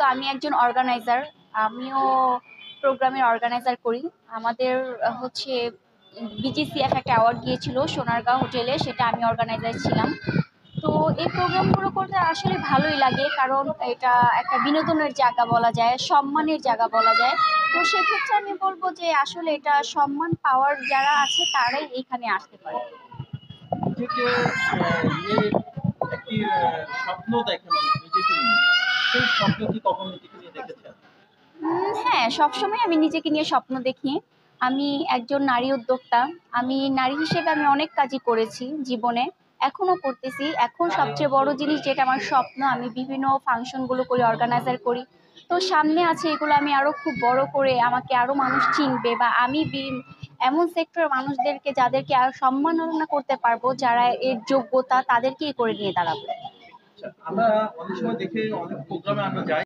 তো আমি একজন অর্গানাইজার। আমিও প্রোগ্রামের অর্গানাইজার করি। আমাদের হচ্ছে বিজিসিএফ একটা অ্যাওয়ার্ড গিয়েছিল সোনারগাঁও হোটেলে, সেটা আমি অর্গানাইজার ছিলাম। তো এই প্রোগ্রামগুলো করতে আসলে ভালোই লাগে, কারণ এটা একটা বিনোদনের জায়গা বলা যায়, সম্মানের জায়গা বলা যায়। তো সেক্ষেত্রে আমি বলবো যে আসলে এটা সম্মান পাওয়ার যারা আছে তারাই এখানে আসতে পারে। নিজেকে নিয়ে একটি স্বপ্ন দেখে মানুষ নিজেকে নিয়ে। সেই স্বপ্ন কি কখনো নিজেকে নিয়ে দেখেছেন? হ্যাঁ, সবসময় আমি নিজেকে নিয়ে স্বপ্ন দেখি। আমি একজন নারী উদ্যোক্তা। আমি নারী হিসেবে আমি অনেক কাজই করেছি জীবনে। এখনো করতেছি। এখন সবচেয়ে বড় জিনিস যেটা আমার স্বপ্ন, আমি বিভিন্ন ফাংশন গুলো করি, অর্গানাইজার করি। তো সামনে আছে এগুলো আমি আরো খুব বড় করে আমাকে আরো মানুষ চিনবে, বা আমি এমন সেক্টরের মানুষদেরকে যাদেরকে আরো সম্মাননা করতে পারবো, যারা এর যোগ্যতা তাদেরকেই করে নিয়ে দাঁড়াবো। আচ্ছা, আমরা অনেক সময় দেখে অনেক প্রোগ্রামে আমরা যাই।